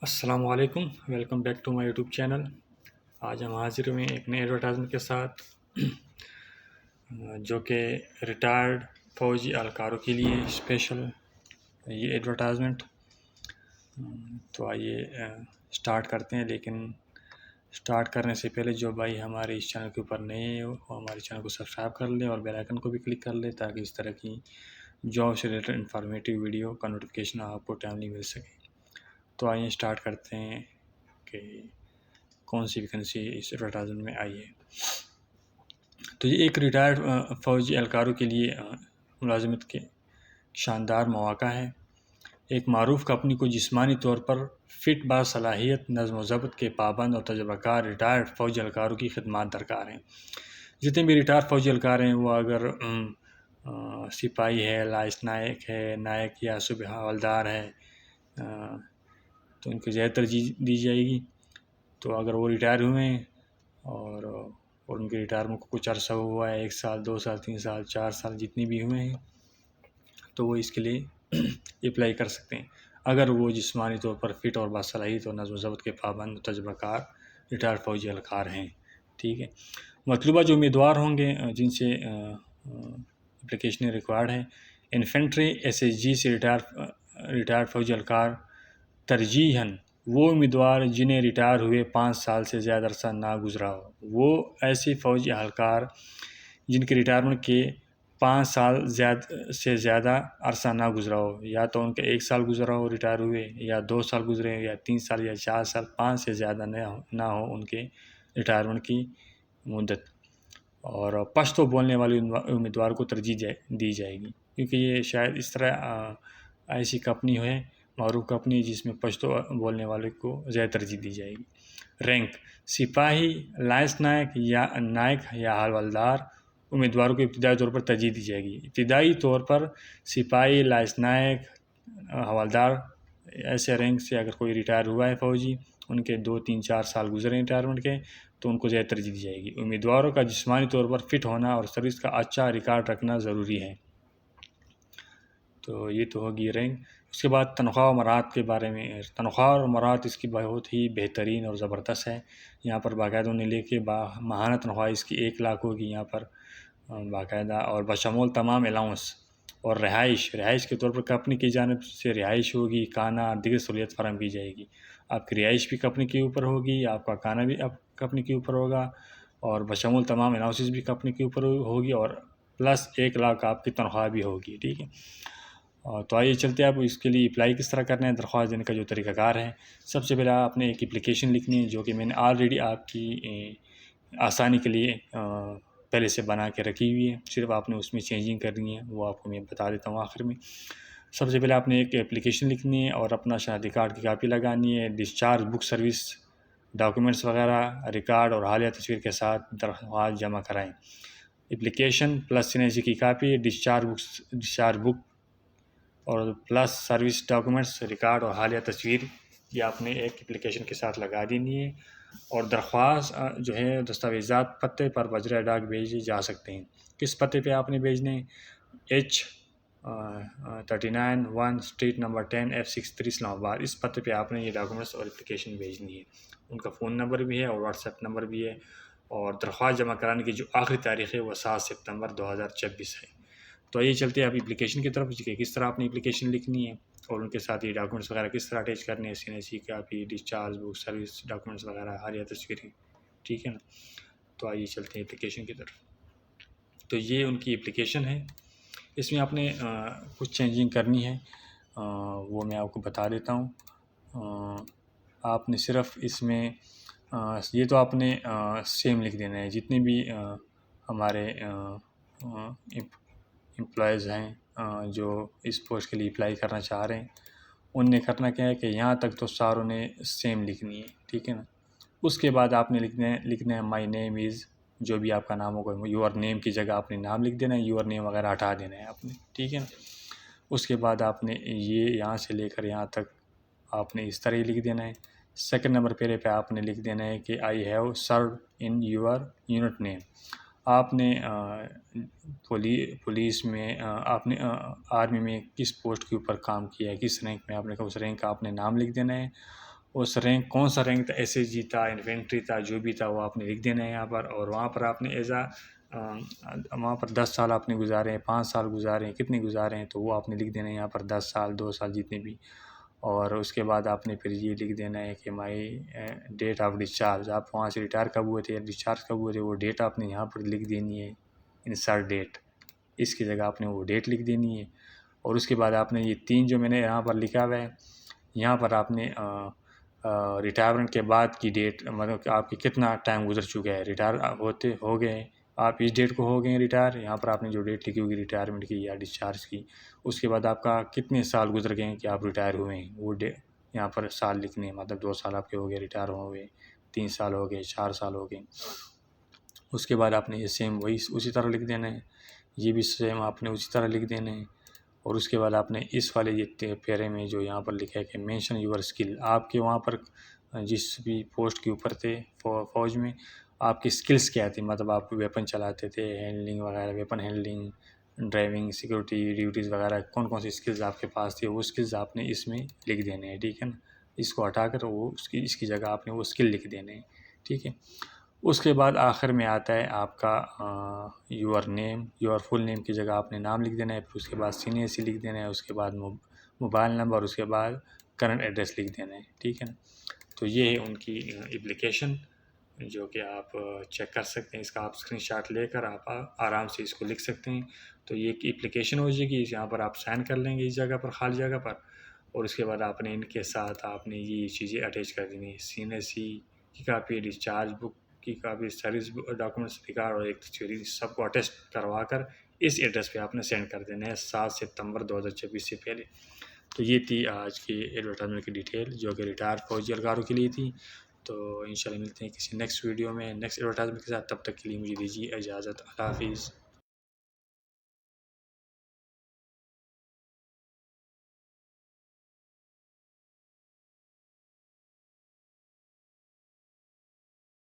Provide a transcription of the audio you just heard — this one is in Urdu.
السلام علیکم، welcome back to my YouTube channel. آج ہم حاضر ہوئے ایک نئے ایڈورٹائزمنٹ کے ساتھ جو کہ ریٹائرڈ فوجی اہلکاروں کے لیے اسپیشل یہ ایڈورٹائزمنٹ۔ تو آئیے سٹارٹ کرتے ہیں، لیکن سٹارٹ کرنے سے پہلے جو بھائی ہمارے اس چینل کے اوپر نئے ہیں وہ ہمارے چینل کو سبسکرائب کر لیں اور بیل آئیکن کو بھی کلک کر لیں تاکہ اس طرح کی جاب سے ریلیٹڈ انفارمیٹیو ویڈیو کا نوٹیفیکیشن آپ کو ٹائملی مل سکے۔ تو آئیے سٹارٹ کرتے ہیں کہ کون سی ویکنسی اس ایڈورٹائزمنٹ میں آئی ہے۔ تو یہ ایک ریٹائرڈ فوجی اہلکاروں کے لیے ملازمت کے شاندار مواقع ہے۔ ایک معروف کمپنی کو جسمانی طور پر فٹ باصلاحیت، نظم و ضبط کے پابند اور تجربہ کار ریٹائرڈ فوجی اہلکاروں کی خدمات درکار ہیں۔ جتنے بھی ریٹائرڈ فوجی اہلکار ہیں وہ اگر سپاہی ہے، لائس نائک ہے، نائک یا صوبہ حوالدار ہے تو ان کو زیادہ ترجیح دی جائے گی۔ تو اگر وہ ریٹائر ہوئے ہیں اور ان کے ریٹائرمنٹ کو کچھ عرصہ ہوا ہے، 1 سال 2 سال 3 سال 4 سال جتنی بھی ہوئے ہیں، تو وہ اس کے لیے اپلائی کر سکتے ہیں اگر وہ جسمانی طور پر فٹ اور باصلاحیت اور نظم و ضبط کے پابند تجربہ کار ریٹائرڈ فوجی اہلکار ہیں۔ ٹھیک ہے، مطلوبہ جو امیدوار ہوں گے جن سے اپلیکیشن ریکوائرڈ ہے: انفینٹری ایس ایس جی سے ریٹائرڈ فوجی اہلکار، ترجیحاً وہ امیدوار جنہیں ریٹائر ہوئے 5 سال سے زیادہ عرصہ نہ گزرا ہو۔ وہ ایسے فوجی اہلکار جن کے ریٹائرمنٹ کے 5 سال سے زیادہ عرصہ نہ گزرا ہو، یا تو ان کا 1 سال گزرا ہو ریٹائر ہوئے، یا 2 سال گزرے، یا 3 سال یا 4 سال، 5 سے زیادہ نہ ہو ان کے ریٹائرمنٹ کی مدت۔ اور پشتو بولنے والے امیدوار کو ترجیح دی جائے گی، کیونکہ یہ شاید اس طرح ایسی کمپنی ہے، معروف کمپنی جس میں پشتو بولنے والے کو زیادہ ترجیح دی جائے گی۔ رینک: سپاہی، لائنس نائک یا حوالدار امیدواروں کو ابتدائی طور پر ترجیح دی جائے گی۔ ابتدائی طور پر سپاہی، لائنس نائک، حوالدار ایسے رینک سے اگر کوئی ریٹائر ہوا ہے فوجی، ان کے 2 3 4 سال گزرے ریٹائرمنٹ کے، تو ان کو زیادہ ترجیح دی جائے گی۔ امیدواروں کا جسمانی طور پر فٹ ہونا اور سروس کا اچھا ریکارڈ رکھنا ضروری ہے۔ تو یہ تو ہوگی رینک۔ اس کے بعد تنخواہ و مراحت کے بارے میں۔ تنخواہ اور مراحت اس کی بہت ہی بہترین اور زبردست ہے۔ یہاں پر باقاعدہ انہیں لے کے ماہانہ تنخواہ اس کی 1 لاکھ ہوگی یہاں پر باقاعدہ، اور بشمول تمام الاؤنس اور رہائش کے طور پر کمپنی کی جانب سے رہائش ہوگی، کھانا اور دیگر سہولیت فراہم کی جائے گی۔ آپ کی رہائش بھی کمپنی کے اوپر ہوگی، آپ کا کھانا بھی کمپنی کے اوپر ہوگا، اور بشمول تمام الاؤنسز بھی کمپنی کے اوپر ہوگی، اور پلس 1 لاکھ آپ کی تنخواہ بھی ہوگی۔ ٹھیک ہے، تو آئیے چلتے ہیں اب اس کے لیے اپلائی کس طرح کرنا ہے۔ درخواست دینے کا جو طریقہ کار ہے: سب سے پہلے آپ نے ایک اپلیکیشن لکھنی ہے، جو کہ میں نے آلریڈی آپ کی آسانی کے لیے پہلے سے بنا کے رکھی ہوئی ہے، صرف آپ نے اس میں چینجنگ کرنی ہے، وہ آپ کو میں بتا دیتا ہوں آخر میں۔ سب سے پہلے آپ نے ایک اپلیکیشن لکھنی ہے اور اپنا شناختی کارڈ کی کاپی لگانی ہے، ڈسچارج بک سروس ڈاکومنٹس وغیرہ ریکارڈ اور حالیہ تصویر کے ساتھ درخواست جمع کرائیں۔ اپلیکیشن پلس سگنیچر کی کاپی، ڈسچارج بک اور پلس سروس ڈاکومنٹس ریکارڈ اور حالیہ تصویر، یہ آپ نے ایک اپلیکیشن کے ساتھ لگا دینی ہے۔ اور درخواست جو ہے دستاویزات پتے پر بجرہ ڈاک بھیجے جا سکتے ہیں۔ کس پتے پہ آپ نے بھیجنے؟ H39 اسٹریٹ نمبر 10 F63 اسلام آباد۔ اس پتے پہ آپ نے یہ ڈاکومنٹس اور اپلیکیشن بھیجنی ہے۔ ان کا فون نمبر بھی ہے اور واٹس ایپ نمبر بھی ہے، اور درخواست جمع کرانے کی جو آخری تاریخ ہے وہ 7 ستمبر 2024 ہے۔ تو یہ چلتے ہیں اب اپلیکیشن کی طرف، کہ کس طرح اپنی اپلیکیشن لکھنی ہے اور ان کے ساتھ یہ ڈاکومنٹس وغیرہ کس طرح اٹیچ کرنے ہیں، سینیسی کاپی، ڈسچارج بک، سروس ڈاکومنٹس وغیرہ، حالیہ تصویریں۔ ٹھیک ہے نا، تو آئیے چلتے ہیں اپلیکیشن کی طرف۔ تو یہ ان کی اپلیکیشن ہے، اس میں آپ نے کچھ چینجنگ کرنی ہے، وہ میں آپ کو بتا دیتا ہوں۔ آپ نے صرف اس میں یہ تو آپ نے سیم لکھ دینا ہے، جتنے بھی ہمارے امپلائیز ہیں جو اس پوسٹ کے لیے اپلائی کرنا چاہ رہے ہیں، ان نے کرنا کیا ہے کہ یہاں تک تو ساروں نے سیم لکھنی ہے۔ ٹھیک ہے نا، اس کے بعد آپ نے لکھنا ہے مائی نیم از، جو بھی آپ کا نام ہوگا، یور نیم کی جگہ آپ نے نام لکھ دینا ہے، یور نیم وغیرہ ہٹا دینا ہے آپ نے۔ ٹھیک ہے نا، اس کے بعد آپ نے یہ یہاں سے لے کر یہاں تک آپ نے اس طرح ہی لکھ دینا ہے۔ سیکنڈ نمبر پیرے پہ آپ نے لکھ دینا ہے کہ I have served in your unit name. آپ نے پولیس میں، آپ نے آرمی میں کس پوسٹ کے اوپر کام کیا ہے، کس رینک میں آپ نے، اس رینک کا آپ نے نام لکھ دینا ہے، اس رینک کون سا رینک تھا، ایس ایس جی تھا، انفینٹری تھا، جو بھی تھا وہ آپ نے لکھ دینا ہے یہاں پر. اور وہاں پر آپ نے وہاں پر 10 سال آپ نے گزارے ہیں، 5 سال گزارے ہیں، کتنے گزارے ہیں تو وہ آپ نے لکھ دینا ہے یہاں پر، 10 سال 2 سال جتنے بھی. اور اس کے بعد آپ نے پھر یہ لکھ دینا ہے کہ مائی ڈیٹ آف ڈسچارج، آپ وہاں سے ریٹائر کب ہوئے تھے یا ڈسچارج کب ہوئے تھے، وہ ڈیٹ آپ نے یہاں پر لکھ دینی ہے. انسرٹ ڈیٹ، اس کی جگہ آپ نے وہ ڈیٹ لکھ دینی ہے. اور اس کے بعد آپ نے یہ 3 جو میں نے یہاں پر لکھا ہوا ہے، یہاں پر آپ نے ریٹائرمنٹ کے بعد کی ڈیٹ، مطلب کہ آپ کی کتنا ٹائم گزر چکا ہے، ریٹائر ہو گئے ہیں آپ، اس ڈیٹ کو ہو گئے ہیں ریٹائر. یہاں پر آپ نے جو ڈیٹ لکھی ہوگی ریٹائرمنٹ کی یا ڈسچارج کی، اس کے بعد آپ کا کتنے سال گزر گئے ہیں کہ آپ ریٹائر ہوئے ہیں، وہ یہاں پر سال لکھنے ہیں. مطلب 2 سال آپ کے ہو گئے ریٹائر ہوئے، 3 سال ہو گئے، 4 سال ہو گئے. اس کے بعد آپ نے یہ سیم وہی اسی طرح لکھ دینا ہے، یہ بھی سیم آپ نے اسی طرح لکھ دینا ہے. اور اس کے بعد آپ نے اس والے یہ پیرے میں جو یہاں پر لکھا ہے کہ مینشن یور اسکل، آپ کے وہاں پر جس بھی پوسٹ کے اوپر تھے فوج میں، آپ کی اسکلس کیا تھی، مطلب آپ ویپن چلاتے تھے، ہینڈلنگ وغیرہ، weapon handling, driving, security duties وغیرہ، کون کون سی اسکلز آپ کے پاس تھی، وہ اسکلز آپ نے اس میں لکھ دینے ہیں. ٹھیک ہے نا، اس کو ہٹا کر وہ اس کی جگہ آپ نے وہ اسکل لکھ دینے ہیں. ٹھیک ہے. اس کے بعد آخر میں آتا ہے آپ کا یور نیم، یور فل نیم کی جگہ آپ نے نام لکھ دینا ہے. پھر اس کے بعد سینئر سی لکھ دینا ہے، اس کے بعد موبائل نمبر، اس کے بعد کرنٹ ایڈریس لکھ دینا ہے. ٹھیک ہے نا. تو یہ ہے ان کی اپلیکیشن جو کہ آپ چیک کر سکتے ہیں. اس کا آپ اسکرین شاٹ لے کر آپ آرام سے اس کو لکھ سکتے ہیں. تو یہ ایک اپلیکیشن ہو جائے گی، یہاں پر آپ سائن کر لیں گے اس جگہ پر، خالی جگہ پر. اور اس کے بعد آپ نے ان کے ساتھ آپ نے یہ چیزیں اٹیچ کر دینی ہے، سینئر سی کی کاپی، ڈسچارج بک کی کاپی، سروس ڈاکومنٹس ریکارڈ اور ایک تصویری، سب کو اٹیسٹ کروا کر اس ایڈریس پہ آپ نے سینڈ کر دینا ہے 7 ستمبر 2024 سے پہلے. تو یہ تھی آج کی ایڈورٹائزمنٹ کی ڈیٹیل جو کہ ریٹائر فوجی اہلکاروں کے لیے تھی. تو انشاءاللہ ملتے ہیں کسی نیکسٹ ویڈیو میں نیکسٹ ایڈورٹائزمنٹ کے ساتھ. تب تک کے لیے مجھے دیجیے اجازت. اللہ حافظ.